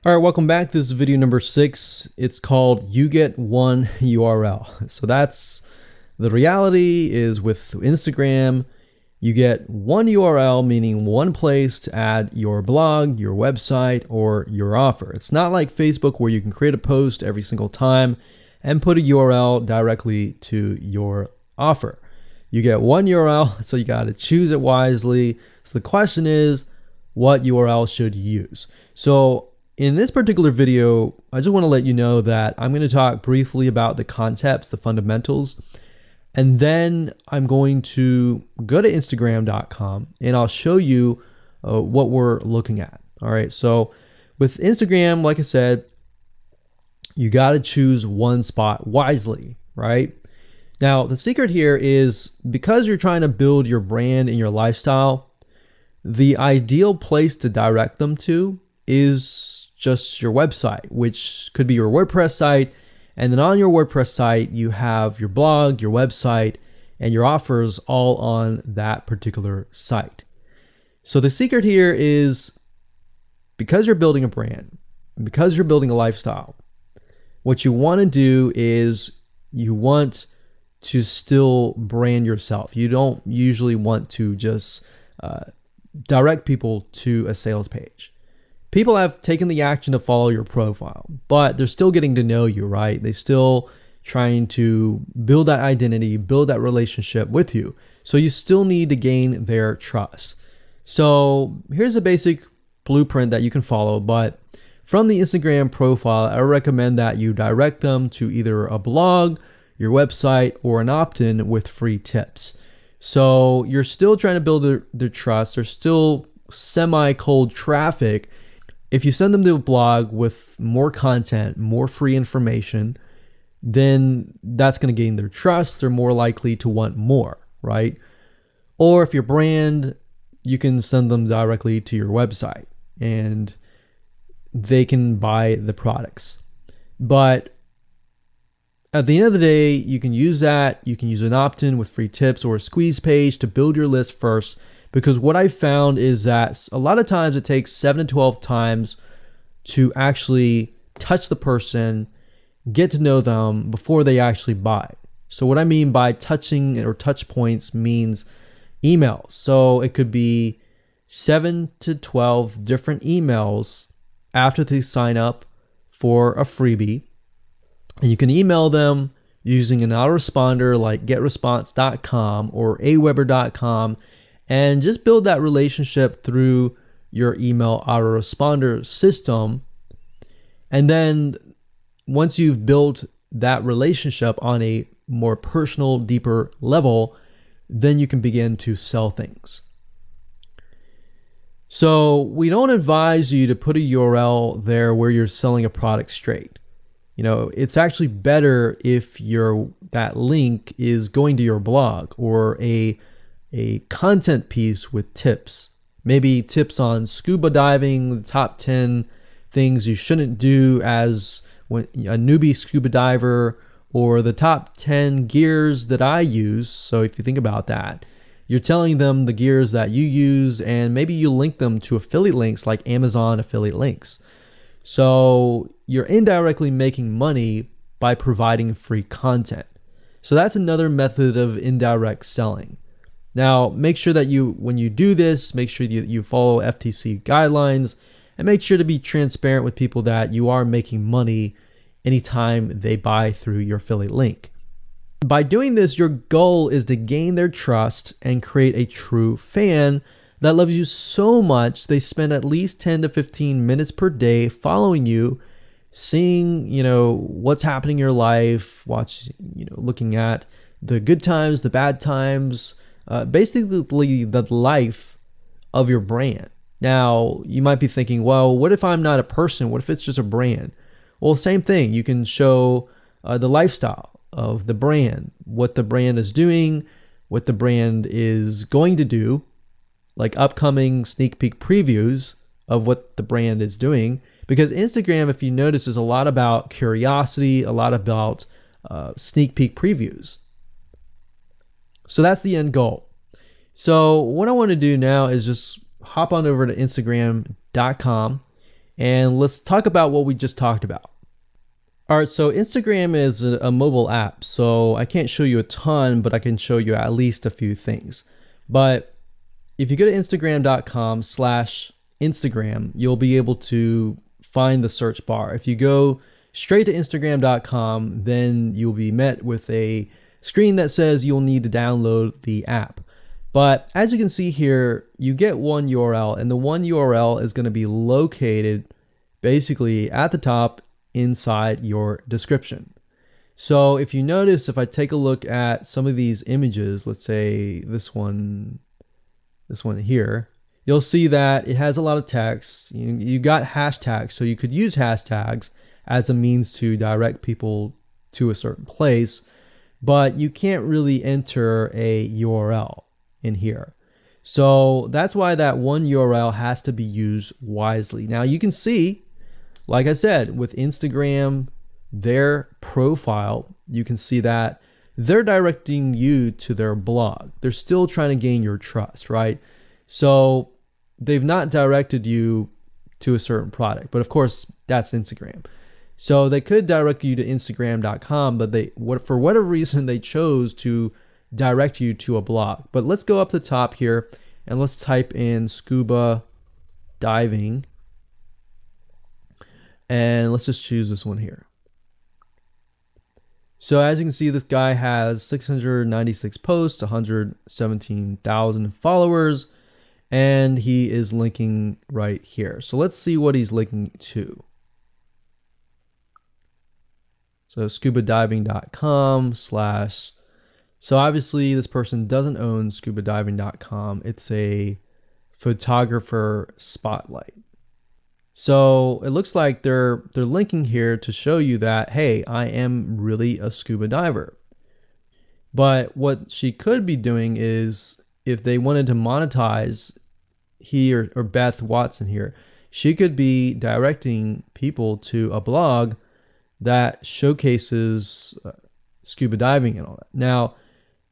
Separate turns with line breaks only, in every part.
All right, welcome back. This is video number 6. It's called You Get One URL. So that's the reality is with Instagram, you get one URL, meaning one place to add your blog, your website, or your offer. It's not like Facebook where you can create a post every single time and put a URL directly to your offer. You get one URL, so you got to choose it wisely. So the question is, what URL should you use? So in this particular video, I just want to let you know that I'm going to talk briefly about the concepts, the fundamentals, and then I'm going to go to Instagram.com and I'll show you what we're looking at. All right, so with Instagram, like I said, you got to choose one spot wisely, right? Now, the secret here is because you're trying to build your brand and your lifestyle, the ideal place to direct them to is just your website, which could be your WordPress site. And then on your WordPress site, you have your blog, your website, and your offers all on that particular site. So the secret here is because you're building a brand, because you're building a lifestyle, what you want to do is you want to still brand yourself. You don't usually want to just direct people to a sales page. People have taken the action to follow your profile, but they're still getting to know you, right? They're still trying to build that identity, build that relationship with you. So you still need to gain their trust. So here's a basic blueprint that you can follow, but from the Instagram profile, I recommend that you direct them to either a blog, your website, or an opt-in with free tips. So you're still trying to build their trust. There's still semi-cold traffic. If you send them to a blog with more content, more free information, then that's going to gain their trust. They're more likely to want more, right? Or if your brand, you can send them directly to your website and they can buy the products. But at the end of the day, you can use that. You can use an opt-in with free tips or a squeeze page to build your list first. Because what I found is that a lot of times it takes 7 to 12 times to actually touch the person, get to know them before they actually buy. So what I mean by touching or touch points means emails. So it could be 7 to 12 different emails after they sign up for a freebie. And you can email them using an autoresponder like getresponse.com or aweber.com. And just build that relationship through your email autoresponder system. And then once you've built that relationship on a more personal, deeper level, then you can begin to sell things. So we don't advise you to put a URL there where you're selling a product straight. You know, it's actually better if that link is going to your blog or a content piece with tips, maybe tips on scuba diving, the top 10 things you shouldn't do as a newbie scuba diver, or the top 10 gears that I use. So if you think about that, you're telling them the gears that you use, and maybe you link them to affiliate links like Amazon affiliate links. So you're indirectly making money by providing free content. So that's another method of indirect selling. Now, make sure that when you do this, make sure you follow FTC guidelines and make sure to be transparent with people that you are making money anytime they buy through your affiliate link. By doing this, your goal is to gain their trust and create a true fan that loves you so much they spend at least 10 to 15 minutes per day following you, seeing, what's happening in your life, looking at the good times, the bad times, basically the life of your brand. Now, you might be thinking, well, what if I'm not a person? What if it's just a brand? Well, same thing. You can show the lifestyle of the brand, what the brand is doing, what the brand is going to do, like upcoming sneak peek previews of what the brand is doing. Because Instagram, if you notice, is a lot about curiosity, a lot about sneak peek previews. So that's the end goal. So what I want to do now is just hop on over to Instagram.com And let's talk about what we just talked about. All right, so Instagram is a mobile app, so I can't show you a ton, but I can show you at least a few things. But if you go to instagram.com/Instagram, you'll be able to find the search bar. If you go straight to instagram.com, then you'll be met with a screen that says you'll need to download the app. But as you can see here, you get one URL, and the one URL is going to be located basically at the top inside your description. So if you notice, if I take a look at some of these images, let's say this one here, you'll see that it has a lot of text. You got hashtags, so you could use hashtags as a means to direct people to a certain place, but you can't really enter a URL in here. So that's why that one URL has to be used wisely. Now you can see, like I said, with Instagram, their profile, you can see that they're directing you to their blog. They're still trying to gain your trust, right? So they've not directed you to a certain product, but of course that's Instagram. So they could direct you to Instagram.com, but for whatever reason, they chose to direct you to a blog. But let's go up the top here and let's type in scuba diving. And let's just choose this one here. So as you can see, this guy has 696 posts, 117,000 followers, and he is linking right here. So let's see what he's linking to. So scubadiving.com/. So obviously this person doesn't own scubadiving.com. It's a photographer spotlight. So it looks like they're linking here to show you that, hey, I am really a scuba diver. But what she could be doing is, if they wanted to monetize he or Beth Watson here, she could be directing people to a blog that showcases scuba diving and all that. Now,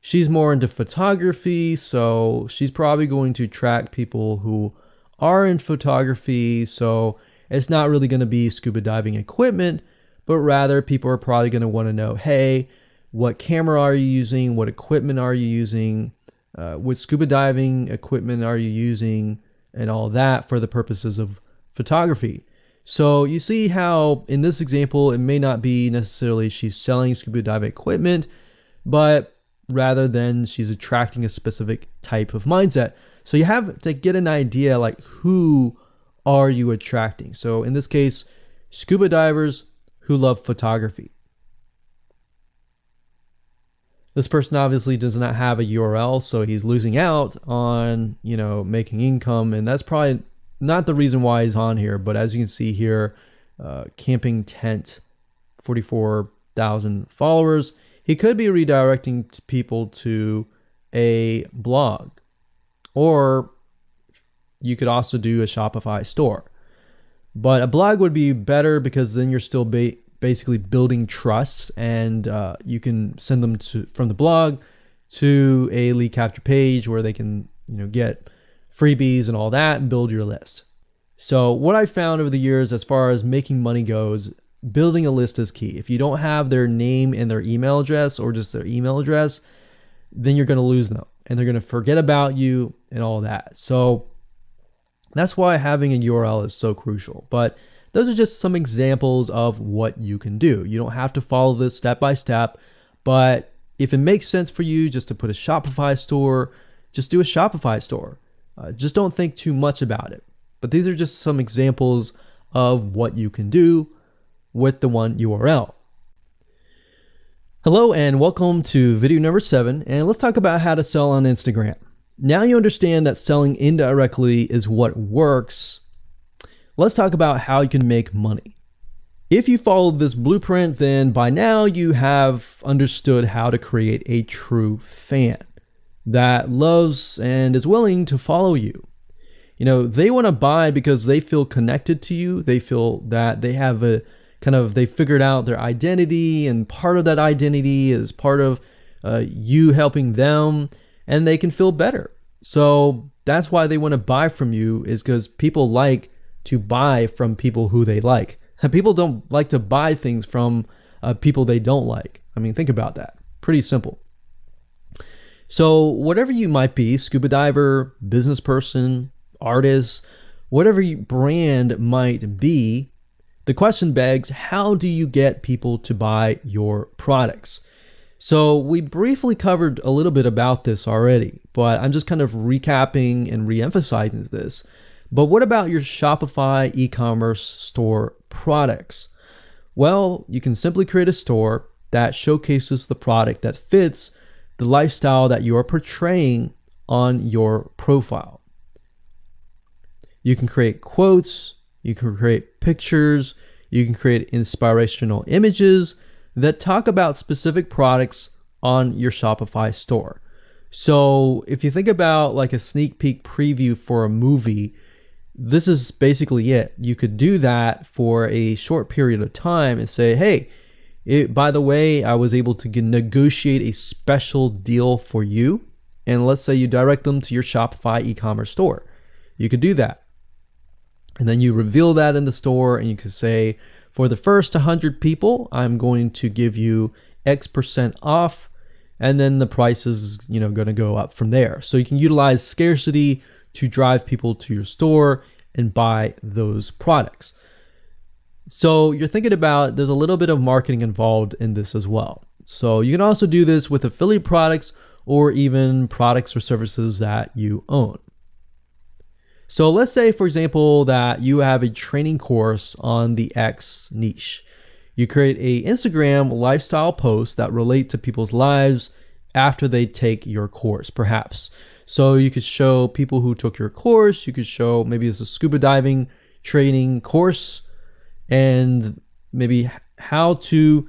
she's more into photography, so she's probably going to track people who are in photography, so it's not really going to be scuba diving equipment, but rather people are probably going to want to know, hey, what camera are you using? What equipment are you using? What scuba diving equipment are you using? And all that for the purposes of photography. So you see how in this example, it may not be necessarily she's selling scuba diving equipment, but rather than she's attracting a specific type of mindset. So you have to get an idea, like, who are you attracting? So in this case, scuba divers who love photography. This person obviously does not have a URL, so he's losing out on, making income, and that's probably not the reason why he's on here. But as you can see here, camping tent, 44,000 followers. He could be redirecting people to a blog, or you could also do a Shopify store. But a blog would be better because then you're still basically building trust, and you can send them from the blog to a lead capture page where they can get freebies and all that and build your list. So what I found over the years as far as making money goes, building a list is key. If you don't have their name and their email address, or just their email address, then you're going to lose them and they're going to forget about you and all that. So that's why having a URL is so crucial. But those are just some examples of what you can do. You don't have to follow this step by step, but if it makes sense for you just to put a Shopify store, just do a Shopify store. Just don't think too much about it. But these are just some examples of what you can do with the one URL. Hello and welcome to video number 7, and let's talk about how to sell on Instagram. Now you understand that selling indirectly is what works. Let's talk about how you can make money. If you followed this blueprint, then by now you have understood how to create a true fan that loves and is willing to follow you. They want to buy because they feel connected to you. They feel that they have they figured out their identity, and part of that identity is part of you helping them, and they can feel better. So that's why they want to buy from you, is because people like to buy from people who they like. People don't like to buy things from people they don't like. I mean, think about that. Pretty simple. So whatever you might be, scuba diver, business person, artist, whatever your brand might be, the question begs, how do you get people to buy your products? So we briefly covered a little bit about this already, but I'm just kind of recapping and re-emphasizing this. But what about your Shopify e-commerce store products? Well, you can simply create a store that showcases the product that fits the lifestyle that you are portraying on your profile. You can create quotes, you can create pictures, you can create inspirational images that talk about specific products on your Shopify store. So if you think about like a sneak peek preview for a movie, this is basically it. You could do that for a short period of time and say, hey, by the way, I was able to negotiate a special deal for you. And let's say you direct them to your Shopify e-commerce store. You could do that. And then you reveal that in the store and you could say, for the first 100 people, I'm going to give you X% off. And then the price is, going to go up from there. So you can utilize scarcity to drive people to your store and buy those products. So you're thinking about, there's a little bit of marketing involved in this as well. So you can also do this with affiliate products or even products or services that you own. So let's say, for example, that you have a training course on the X niche. You create a Instagram lifestyle post that relate to people's lives after they take your course, perhaps. So you could show people who took your course, you could show maybe it's a scuba diving training course, and maybe how to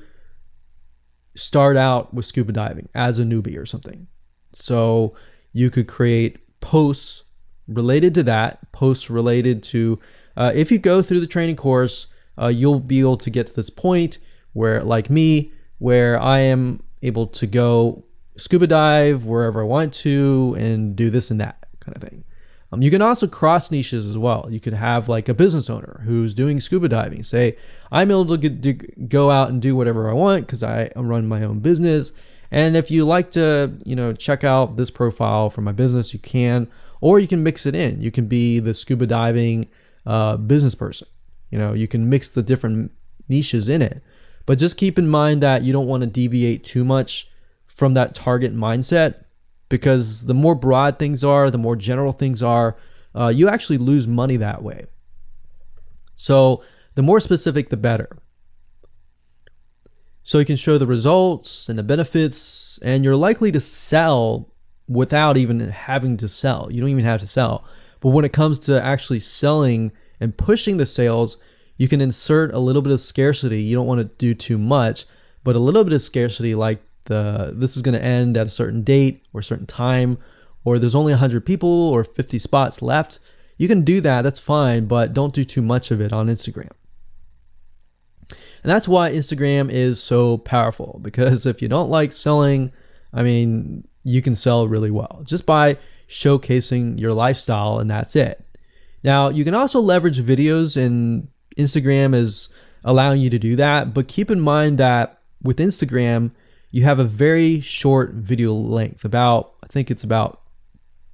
start out with scuba diving as a newbie or something. So you could create posts related to that, posts related to, if you go through the training course, you'll be able to get to this point where, like me, where I am able to go scuba dive wherever I want to and do this and that kind of thing. You can also cross niches as well. You could have like a business owner who's doing scuba diving. Say, I'm able to go out and do whatever I want because I run my own business. And if you like to, check out this profile for my business, you can, or you can mix it in. You can be the scuba diving business person. You can mix the different niches in it. But just keep in mind that you don't want to deviate too much from that target mindset, because the more broad things are, the more general things are, you actually lose money that way. So the more specific, the better. So you can show the results and the benefits, and you're likely to sell without even having to sell. You don't even have to sell. But when it comes to actually selling and pushing the sales, you can insert a little bit of scarcity. You don't want to do too much, but a little bit of scarcity, like this is going to end at a certain date or a certain time, or there's only 100 people or 50 spots left. You can do that, that's fine, but don't do too much of it on Instagram. And that's why Instagram is so powerful, because if you don't like selling, you can sell really well just by showcasing your lifestyle, and that's it. Now, you can also leverage videos, and Instagram is allowing you to do that, but keep in mind that with Instagram, you have a very short video length, I think it's about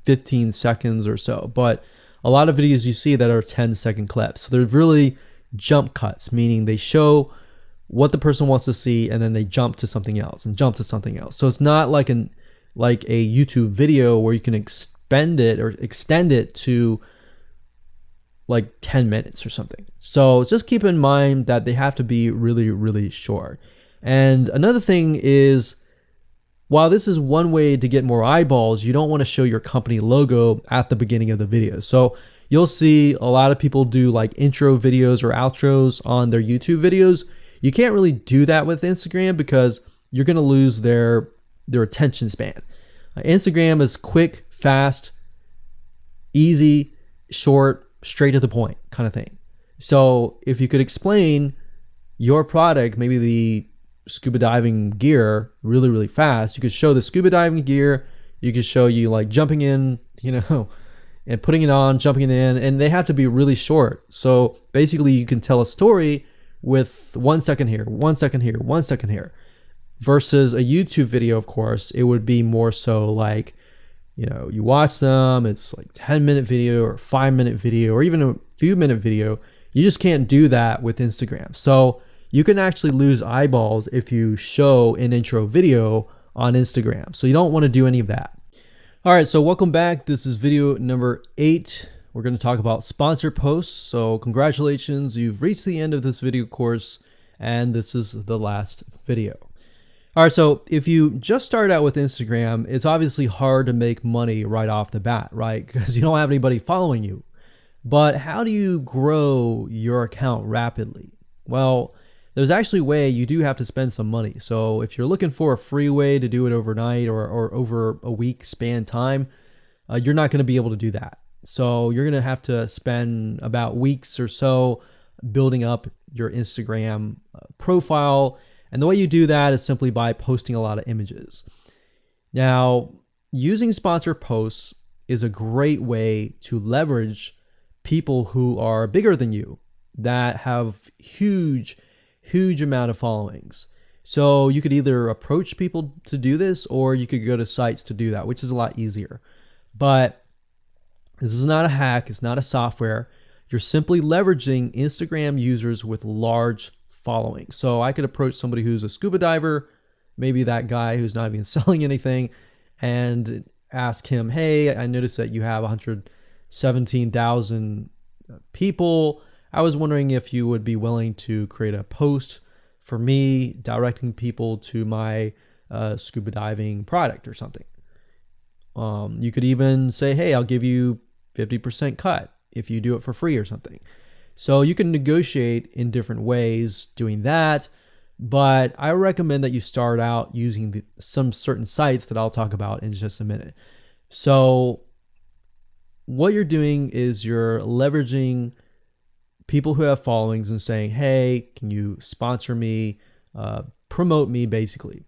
15 seconds or so, but a lot of videos you see that are 10-second clips. So they're really jump cuts, meaning they show what the person wants to see and then they jump to something else and jump to something else. So it's not like a YouTube video where you can extend it to like 10 minutes or something. So just keep in mind that they have to be really, really short. And another thing is, while this is one way to get more eyeballs, you don't want to show your company logo at the beginning of the video. So you'll see a lot of people do like intro videos or outros on their YouTube videos. You can't really do that with Instagram because you're going to lose their attention span. Instagram is quick, fast, easy, short, straight to the point kind of thing. So if you could explain your product, maybe the scuba diving gear, really, really fast, you could show the scuba diving gear. You could show you like jumping in, and putting it on, jumping in, and they have to be really short. So basically you can tell a story with 1 second here, 1 second here, 1 second here. Versus a YouTube video, of course, it would be more so like, you watch them, it's like 10-minute video or 5-minute video or even a few minute video. You just can't do that with Instagram. So you can actually lose eyeballs if you show an intro video on Instagram. So you don't want to do any of that. All right, so welcome back. This is video number 8. We're going to talk about sponsored posts. So congratulations, you've reached the end of this video course, and this is the last video. All right, so if you just start out with Instagram, it's obviously hard to make money right off the bat, right? Because you don't have anybody following you. But how do you grow your account rapidly? Well, there's actually a way. You do have to spend some money. So if you're looking for a free way to do it overnight or over a week span time, you're not going to be able to do that. So you're going to have to spend about weeks or so building up your Instagram profile. And the way you do that is simply by posting a lot of images. Now, using sponsored posts is a great way to leverage people who are bigger than you that have huge amount of followings. So you could either approach people to do this, or you could go to sites to do that, which is a lot easier. But this is not a hack. It's not a software. You're simply leveraging Instagram users with large following. So I could approach somebody who's a scuba diver, maybe that guy who's not even selling anything, and ask him, hey, I noticed that you have 117,000 people. I was wondering if you would be willing to create a post for me directing people to my scuba diving product or something. You could even say, hey, I'll give you 50% cut if you do it for free or something. So you can negotiate in different ways doing that, but I recommend that you start out using some certain sites that I'll talk about in just a minute. So what you're doing is you're leveraging people who have followings and saying, hey, can you sponsor me, promote me, basically.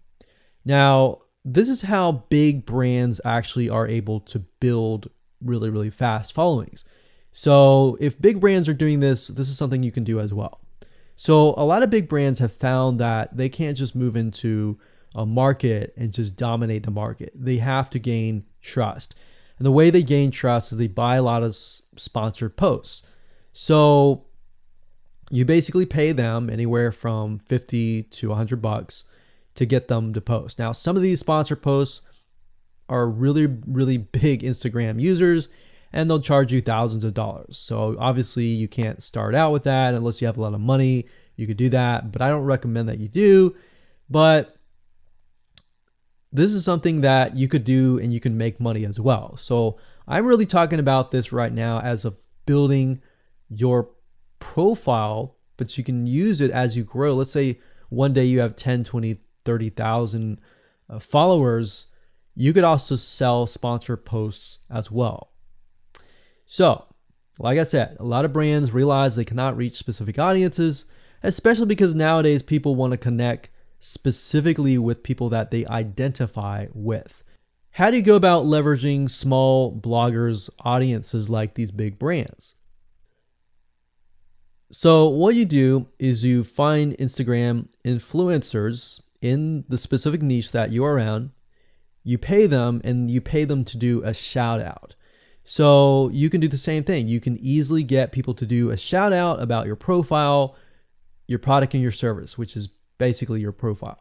Now, this is how big brands actually are able to build really fast followings. So if big brands are doing this, this is something you can do as well. So a lot of big brands have found that they can't just move into a market and just dominate the market. They have to gain trust. And the way they gain trust is they buy a lot of sponsored posts. So you basically pay them anywhere from $50 to $100 to get them to post. Now, some of these sponsored posts are really big Instagram users, and they'll charge you thousands of dollars. So obviously you can't start out with that unless you have a lot of money. You could do that, but I don't recommend that you do. But this is something that you could do and you can make money as well. So I'm really talking about this right now as of building your profile, but you can use it as you grow. Let's say one day you have 10, 20, 30,000 followers. You could also sell sponsored posts as well. So, like I said, a lot of brands realize they cannot reach specific audiences, especially because nowadays people want to connect specifically with people that they identify with. How do you go about leveraging small bloggers' audiences like these big brands? So what you do is you find Instagram influencers in the specific niche that you are in. You pay them, and you pay them to do a shout out. So you can do the same thing. You can easily get people to do a shout out about your profile, your product, and your service, which is basically your profile.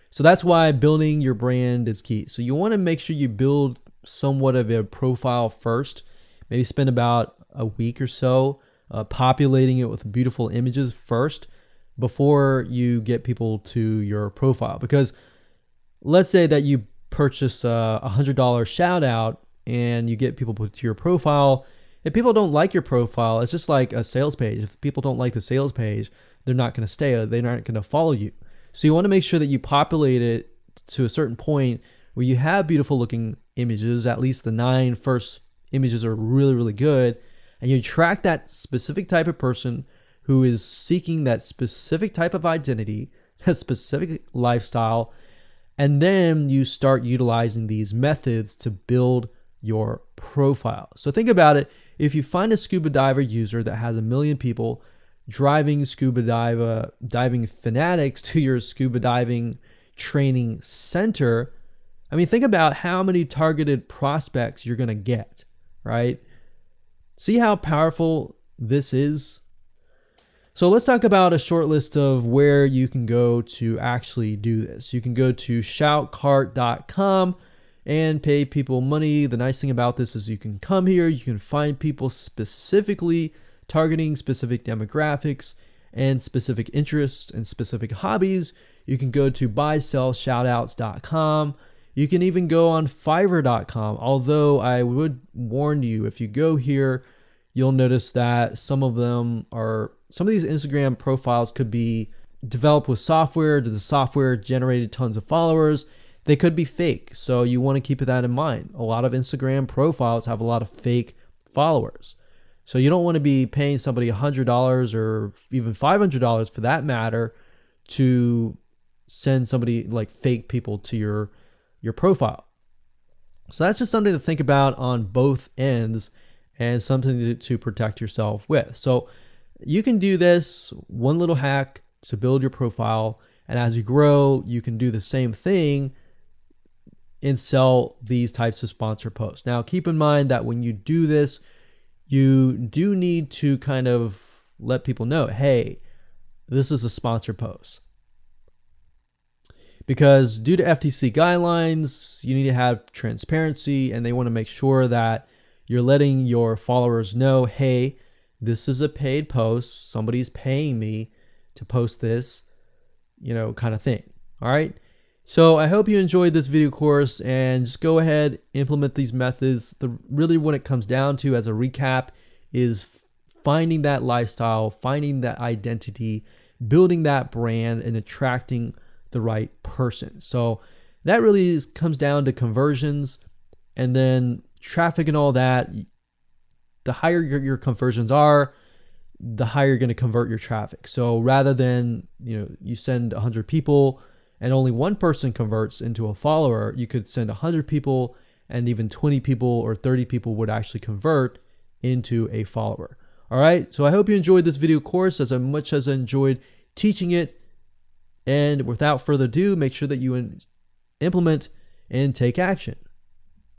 So that's why building your brand is key. So you want to make sure you build somewhat of a profile first. Maybe spend about a week or so populating it with beautiful images first before you get people to your profile. Because let's say that you purchase a $100 shout out and you get people to your profile. If people don't like your profile, it's just like a sales page. If people don't like the sales page, they're not going to stay. They're not going to follow you. So you want to make sure that you populate it to a certain point where you have beautiful looking images. At least the 9 first images are really good. And you attract that specific type of person who is seeking that specific type of identity, that specific lifestyle. And then you start utilizing these methods to build your profile. So think about it. If you find a scuba diver user that has 1 million people driving scuba diving fanatics to your scuba diving training center, I mean, think about how many targeted prospects you're going to get, right? See how powerful this is? So let's talk about a short list of where you can go to actually do this. You can go to shoutcart.com and pay people money. The nice thing about this is you can come here, you can find people specifically targeting specific demographics and specific interests and specific hobbies. You can go to buysellshoutouts.com. You can even go on fiverr.com. Although I would warn you, if you go here, you'll notice that some of these Instagram profiles could be developed with software. The software generated tons of followers. They could be fake. So you want to keep that in mind. A lot of Instagram profiles have a lot of fake followers. So you don't want to be paying somebody $100 or even $500 for that matter to send somebody like fake people to your profile. So that's just something to think about on both ends and something to protect yourself with. So you can do this one little hack to build your profile. And as you grow, you can do the same thing and sell these types of sponsor posts. Now, keep in mind that when you do this, you do need to kind of let people know, hey, this is a sponsor post. Because due to FTC guidelines, you need to have transparency, and they want to make sure that you're letting your followers know, hey, this is a paid post. Somebody's paying me to post this, kind of thing. All right. So I hope you enjoyed this video course, and just go ahead, implement these methods. Really what it comes down to as a recap is finding that lifestyle, finding that identity, building that brand, and attracting the right person. So that really comes down to conversions, and then traffic and all that. The higher your conversions are, the higher you're going to convert your traffic. So rather than, you send 100 people and only one person converts into a follower, you could send 100 people and even 20 people or 30 people would actually convert into a follower. All right. So I hope you enjoyed this video course as much as I enjoyed teaching it. And without further ado, make sure that you implement and take action.